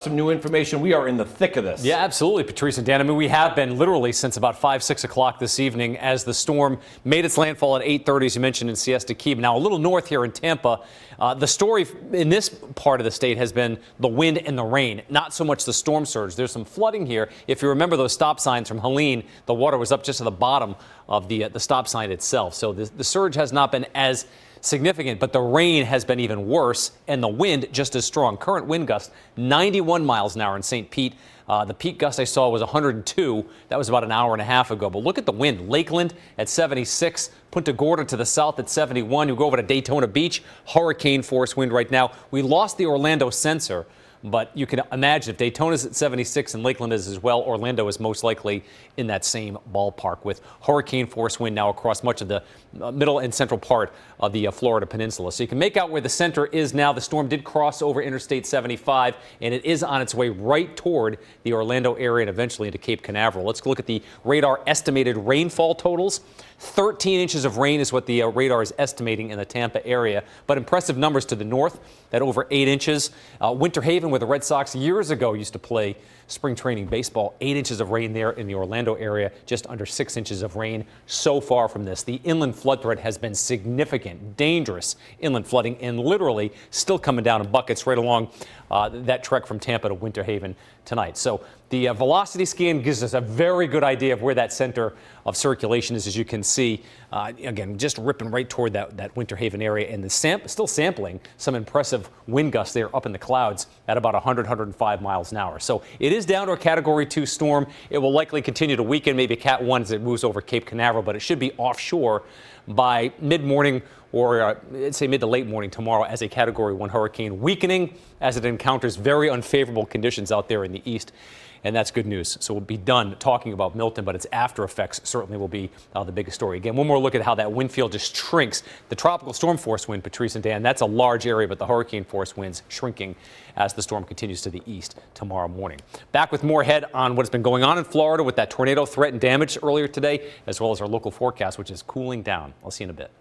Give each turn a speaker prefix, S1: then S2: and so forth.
S1: Some new information. We are in the thick of this.
S2: Yeah, absolutely, Patrice and Dan. I mean, we have been literally since about 5, 6 o'clock this evening as the storm made its landfall at 8:30, as you mentioned, in Siesta Key. Now, a little north here in Tampa. The story in this part of the state has been the wind and the rain, not so much the storm surge. There's some flooding here. If you remember those stop signs from Helene, the water was up just to the bottom of the stop sign itself. So the surge has not been as significant, but the rain has been even worse and the wind just as strong. Current wind gusts 91 miles an hour in St. Pete. The peak gust I saw was 102. That was about an hour and a half ago. But look at the wind. Lakeland at 76. Punta Gorda to the south at 71. You go over to Daytona Beach, hurricane force wind right now. We lost the Orlando sensor, but you can imagine if Daytona's at 76 and Lakeland is as well, Orlando is most likely in that same ballpark with hurricane force wind now across much of the middle and central part of the Florida peninsula. So you can make out where the center is now. The storm did cross over Interstate 75, and it is on its way right toward the Orlando area and eventually into Cape Canaveral. Let's look at the radar estimated rainfall totals. 13 inches of rain is what the radar is estimating in the Tampa area, but impressive numbers to the north at over 8 inches. Winter Haven, where the Red Sox years ago used to play spring training baseball, 8 inches of rain there in the Orlando area, just under 6 inches of rain so far from this. The inland flood threat has been significant, dangerous inland flooding, and literally still coming down in buckets right along that trek from Tampa to Winter Haven tonight. So the velocity scan gives us a very good idea of where that center of circulation is, as you can see. Again, just ripping right toward that Winter Haven area, and still sampling some impressive wind gusts there up in the clouds at about 100, 105 miles an hour. So it is down to a Category 2 storm. It will likely continue to weaken, maybe a Cat 1 as it moves over Cape Canaveral, but it should be offshore by mid-morning or I'd say mid to late morning tomorrow as a Category 1 hurricane, weakening as it encounters very unfavorable conditions out there in the east. And that's good news. So we'll be done talking about Milton, but its after effects certainly will be the biggest story. Again, one more look at how that wind field just shrinks. The tropical storm force wind, Patrice and Dan, that's a large area, but the hurricane force winds shrinking as the storm continues to the east tomorrow morning. Back with more ahead on what's been going on in Florida with that tornado threat and damage earlier today, as well as our local forecast, which is cooling down. I'll see you in a bit.